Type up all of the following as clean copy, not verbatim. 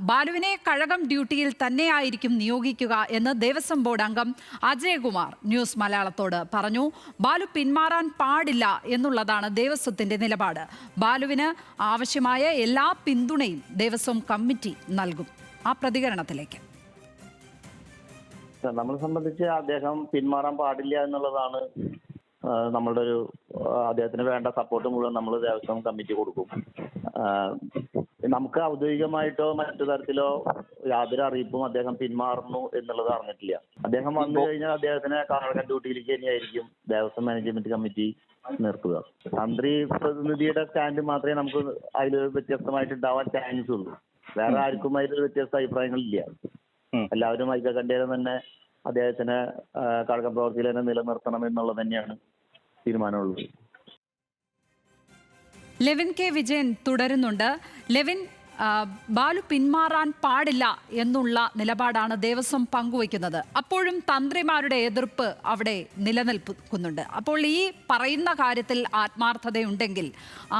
ബാലുവിനെ കഴകം ഡ്യൂട്ടിയിൽ തന്നെയായിരിക്കും നിയോഗിക്കുക എന്ന് ദേവസ്വം ബോർഡ് അംഗം അജയകുമാർ ന്യൂസ് മലയാളത്തോട് പറഞ്ഞു. ബാലു പിന്മാറാൻ പാടില്ല എന്നുള്ളതാണ് ദേവസ്വത്തിന്റെ നിലപാട്. ബാലുവിന് ആവശ്യമായ എല്ലാ പിന്തുണയും ദേവസ്വം കമ്മിറ്റി നൽകും. ആ പ്രതികരണത്തിലേക്ക്. നമ്മളെ സംബന്ധിച്ച് അദ്ദേഹം പിന്മാറാൻ പാടില്ല എന്നുള്ളതാണ് നമ്മളുടെ ഒരു അദ്ദേഹത്തിന് വേണ്ട സപ്പോർട്ട് മുഴുവൻ നമ്മൾ ദേവസ്വം കമ്മിറ്റി കൊടുക്കും. നമുക്ക് ഔദ്യോഗികമായിട്ടോ മറ്റു തരത്തിലോ യാതൊരു അറിയിപ്പും അദ്ദേഹം പിന്മാറുന്നു എന്നുള്ളത് അറിഞ്ഞിട്ടില്ല. അദ്ദേഹം വന്നു കഴിഞ്ഞാൽ അദ്ദേഹത്തിനെ കഴകം ഡ്യൂട്ടിയിലേക്ക് തന്നെയായിരിക്കും ദേവസ്വം മാനേജ്മെന്റ് കമ്മിറ്റി നിർത്തുക. തന്ത്രി പ്രതിനിധിയുടെ സ്റ്റാൻഡ് മാത്രമേ നമുക്ക് അതിൽ വ്യത്യസ്തമായിട്ട് ഉണ്ടാവാൻ ചാൻസ് ഉള്ളൂ. വേറെ ആർക്കും അതിൽ വ്യത്യസ്ത അഭിപ്രായങ്ങളില്ല. എല്ലാവരും ഐക്യകണ്ഠേന തന്നെ അദ്ദേഹത്തിന് കഴകം പ്രവർത്തിയിൽ തന്നെ നിലനിർത്തണം എന്നുള്ളത് തന്നെയാണ് തീരുമാനമുള്ളത്. ലെവിൻ കെ വിജയൻ തുടരുന്നുണ്ട്. ലെവിൻ, ബാലു പിന്മാറാൻ പാടില്ല എന്നുള്ള നിലപാടാണ് ദേവസ്വം പങ്കുവയ്ക്കുന്നത്. അപ്പോഴും തന്ത്രിമാരുടെ എതിർപ്പ് അവിടെ നിലനിൽക്കുന്നുണ്ട്. അപ്പോൾ ഈ പറയുന്ന കാര്യത്തിൽ ആത്മാർത്ഥതയുണ്ടെങ്കിൽ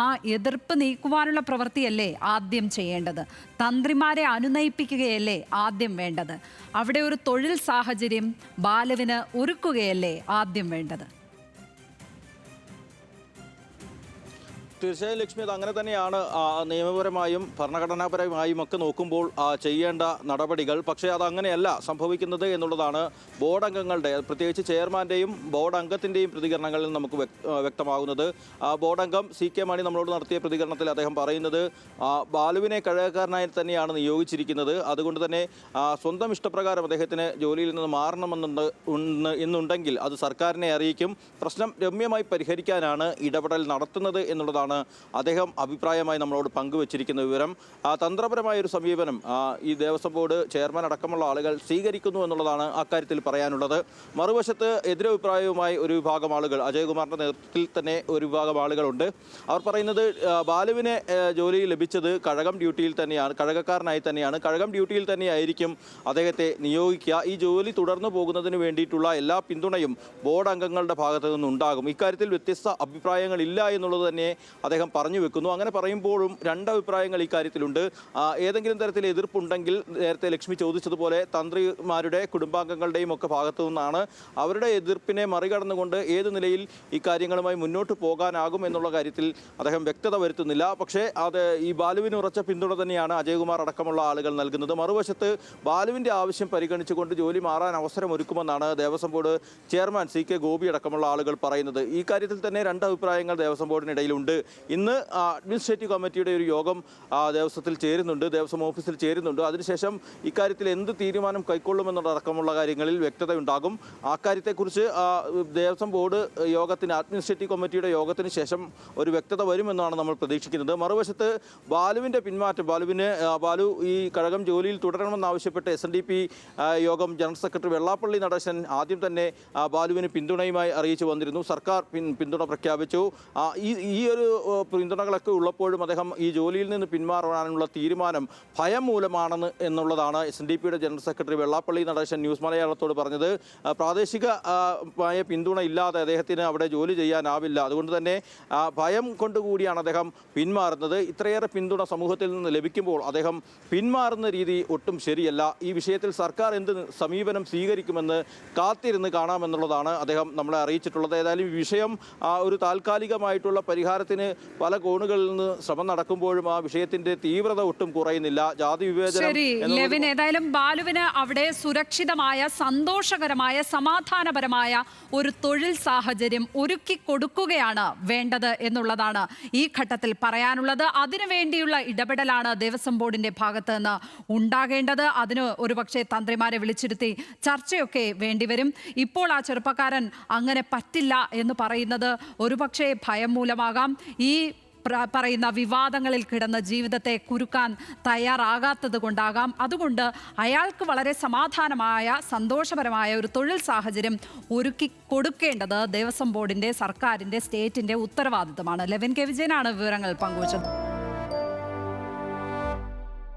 ആ എതിർപ്പ് നീക്കുവാനുള്ള പ്രവൃത്തിയല്ലേ ആദ്യം ചെയ്യേണ്ടത്? തന്ത്രിമാരെ അനുനയിപ്പിക്കുകയല്ലേ ആദ്യം വേണ്ടത്? അവിടെ ഒരു തൊഴിൽ സാഹചര്യം ബാലുവിന് ഒരുക്കുകയല്ലേ ആദ്യം വേണ്ടത്? തീർച്ചയായും ലക്ഷ്മി, അത് അങ്ങനെ തന്നെയാണ്. നിയമപരമായും ഭരണഘടനാപരമായും ഒക്കെ നോക്കുമ്പോൾ ചെയ്യേണ്ട നടപടികൾ. പക്ഷേ അതങ്ങനെയല്ല സംഭവിക്കുന്നത് എന്നുള്ളതാണ് ബോർഡ് അംഗങ്ങളുടെ, പ്രത്യേകിച്ച് ചെയർമാൻ്റെയും ബോർഡ് അംഗത്തിൻ്റെയും പ്രതികരണങ്ങളിൽ നമുക്ക് വ്യക്തമാകുന്നത്. ബോർഡ് അംഗം CK മാണി നമ്മളോട് നടത്തിയ പ്രതികരണത്തിൽ അദ്ദേഹം പറയുന്നത് ബാലുവിനെ കഴകക്കാരനായി തന്നെയാണ് നിയോഗിച്ചിരിക്കുന്നത്. അതുകൊണ്ട് തന്നെ സ്വന്തം ഇഷ്ടപ്രകാരം അദ്ദേഹത്തിന് ജോലിയിൽ നിന്ന് മാറണമെന്നുണ്ടെങ്കിൽ അത് സർക്കാരിനെ അറിയിക്കും. പ്രശ്നം രമ്യമായി പരിഹരിക്കാനാണ് ഇടപെടൽ നടത്തുന്നത് എന്നുള്ളതാണ് അദ്ദേഹം അഭിപ്രായമായി നമ്മളോട് പങ്കുവച്ചിരിക്കുന്ന വിവരം. തന്ത്രപരമായ ഒരു സമീപനം ഈ ദേവസ്വം ബോർഡ് ചെയർമാൻ അടക്കമുള്ള ആളുകൾ സ്വീകരിക്കുന്നു എന്നുള്ളതാണ് അക്കാര്യത്തിൽ പറയാനുള്ളത്. മറുവശത്ത് എതിരഭിപ്രായവുമായി ഒരു വിഭാഗം ആളുകൾ, അജയകുമാറിന്റെ നേതൃത്വത്തിൽ തന്നെ ഒരു വിഭാഗം ആളുകളുണ്ട്. അവർ പറയുന്നത് ബാലുവിനെ ജോലി ലഭിച്ചത് കഴകം ഡ്യൂട്ടിയിൽ തന്നെയാണ്, കഴകക്കാരനായി തന്നെയാണ്, കഴകം ഡ്യൂട്ടിയിൽ തന്നെയായിരിക്കും അദ്ദേഹത്തെ നിയോഗിക്കുക. ഈ ജോലി തുടർന്നു പോകുന്നതിന് വേണ്ടിയിട്ടുള്ള എല്ലാ പിന്തുണയും ബോർഡ് അംഗങ്ങളുടെ ഭാഗത്തു നിന്നുണ്ടാകും. ഇക്കാര്യത്തിൽ വ്യത്യസ്ത അഭിപ്രായങ്ങളില്ല എന്നുള്ളത് തന്നെ അദ്ദേഹം പറഞ്ഞു വെക്കുന്നു. അങ്ങനെ പറയുമ്പോഴും രണ്ടഭിപ്രായങ്ങൾ ഇക്കാര്യത്തിലുണ്ട്. ഏതെങ്കിലും തരത്തിൽ എതിർപ്പുണ്ടെങ്കിൽ നേരത്തെ ലക്ഷ്മി ചോദിച്ചതുപോലെ തന്ത്രിമാരുടെ കുടുംബാംഗങ്ങളുടെയും ഒക്കെ ഭാഗത്തു നിന്നാണ്. അവരുടെ എതിർപ്പിനെ മറികടന്നുകൊണ്ട് ഏത് നിലയിൽ ഈ കാര്യങ്ങളുമായി മുന്നോട്ട് പോകാനാകും എന്നുള്ള കാര്യത്തിൽ അദ്ദേഹം വ്യക്തത വരുത്തുന്നില്ല. പക്ഷേ അത് ഈ ബാലുവിന് ഉറച്ച പിന്തുണ തന്നെയാണ് അജയകുമാർ അടക്കമുള്ള ആളുകൾ നൽകുന്നത്. മറുവശത്ത് ബാലുവിൻ്റെ ആവശ്യം പരിഗണിച്ചുകൊണ്ട് ജോലി മാറാൻ അവസരമൊരുക്കുമെന്നാണ് Devaswom board chairman CK Gopi അടക്കമുള്ള ആളുകൾ പറയുന്നത്. ഈ കാര്യത്തിൽ തന്നെ രണ്ടഭിപ്രായങ്ങൾ ദേവസ്വം ബോർഡിനിടയിലുണ്ട്. ഇന്ന് അഡ്മിനിസ്ട്രേറ്റീവ് കമ്മിറ്റിയുടെ ഒരു യോഗം ദേവസ്വത്തിൽ ചേരുന്നുണ്ട്, ദേവസ്വം ഓഫീസിൽ ചേരുന്നുണ്ട്. അതിനുശേഷം ഇക്കാര്യത്തിൽ എന്ത് തീരുമാനം കൈക്കൊള്ളുമെന്നതടക്കമുള്ള കാര്യങ്ങളിൽ വ്യക്തതയുണ്ടാകും. അക്കാര്യത്തെക്കുറിച്ച് ദേവസ്വം ബോർഡ് യോഗത്തിന്, അഡ്മിനിസ്ട്രേറ്റീവ് കമ്മിറ്റിയുടെ യോഗത്തിന് ശേഷം ഒരു വ്യക്തത വരുമെന്നാണ് നമ്മൾ പ്രതീക്ഷിക്കുന്നത്. മറുവശത്ത് ബാലുവിൻ്റെ പിന്മാറ്റം, ബാലു ഈ കഴകം ജോലിയിൽ തുടരണമെന്നാവശ്യപ്പെട്ട് SNDP യോഗം ജനറൽ സെക്രട്ടറി വെള്ളാപ്പള്ളി നടേശൻ ആദ്യം തന്നെ ബാലുവിന് പിന്തുണയുമായി അറിയിച്ചു വന്നിരുന്നു. സർക്കാർ പിന്തുണ പ്രഖ്യാപിച്ചു. ഈ ഒരു പിന്തുണകളൊക്കെ ഉള്ളപ്പോഴും അദ്ദേഹം ഈ ജോലിയിൽ നിന്ന് പിന്മാറാനുള്ള തീരുമാനം ഭയം മൂലമാണെന്ന് എന്നുള്ളതാണ് SNDPയുടെ general secretary Vellappally Natesan news മലയാളത്തോട് പറഞ്ഞത്. പ്രാദേശികമായ പിന്തുണ ഇല്ലാതെ അദ്ദേഹത്തിന് അവിടെ ജോലി ചെയ്യാനാവില്ല. അതുകൊണ്ട് തന്നെ ഭയം കൊണ്ടുകൂടിയാണ് അദ്ദേഹം പിന്മാറുന്നത്. ഇത്രയേറെ പിന്തുണ സമൂഹത്തിൽ നിന്ന് ലഭിക്കുമ്പോൾ അദ്ദേഹം പിന്മാറുന്ന രീതി ഒട്ടും ശരിയല്ല. ഈ വിഷയത്തിൽ സർക്കാർ എന്ത് സമീപനം സ്വീകരിക്കുമെന്ന് കാത്തിരുന്ന് കാണാമെന്നുള്ളതാണ് അദ്ദേഹം നമ്മളെ അറിയിച്ചിട്ടുള്ളത്. ഏതായാലും ഈ വിഷയം ഒരു താൽക്കാലികമായിട്ടുള്ള പരിഹാരത്തിന് പല കോണുകളിൽ നിന്ന് ശ്രമം നടക്കുമ്പോഴും ആ വിഷയത്തിന്റെ തീവ്രത ഒട്ടും കുറയുന്നില്ല. ജാതി വിവേചനം. ലെവിൻ, ഏതായാലും ബാലുവിന് അവിടെ സുരക്ഷിതമായ, സന്തോഷകരമായ, സമാധാനപരമായ ഒരു തൊഴിൽ സാഹചര്യം ഒരുക്കി കൊടുക്കുകയാണ് വേണ്ടത് എന്നുള്ളതാണ് ഈ ഘട്ടത്തിൽ പറയാനുള്ളത്. അതിനുവേണ്ടിയുള്ള ഇടപെടലാണ് ദേവസ്വം ബോർഡിന്റെ ഭാഗത്ത് നിന്ന് ഉണ്ടാകേണ്ടത്. അതിന് ഒരുപക്ഷെ തന്ത്രിമാരെ വിളിച്ചിരുത്തി ചർച്ചയൊക്കെ വേണ്ടിവരും. ഇപ്പോൾ ആ ചെറുപ്പക്കാരൻ അങ്ങനെ പറ്റില്ല എന്ന് പറയുന്നത് ഒരുപക്ഷെ ഭയം മൂലമാകാം. ഈ പറയുന്ന വിവാദങ്ങളിൽ കിടന്ന് ജീവിതത്തെ കുരുക്കാൻ തയ്യാറാകാത്തത് കൊണ്ടാകാം. അതുകൊണ്ട് അയാൾക്ക് വളരെ സമാധാനമായ, സന്തോഷപരമായ ഒരു തൊഴിൽ സാഹചര്യം ഒരുക്കി കൊടുക്കേണ്ടത് ദേവസ്വം ബോർഡിന്റെ, സർക്കാരിന്റെ, സ്റ്റേറ്റിന്റെ ഉത്തരവാദിത്തമാണ്. ലെവിൻ കെ വിജയനാണ് വിവരങ്ങൾ പങ്കുവച്ചത്.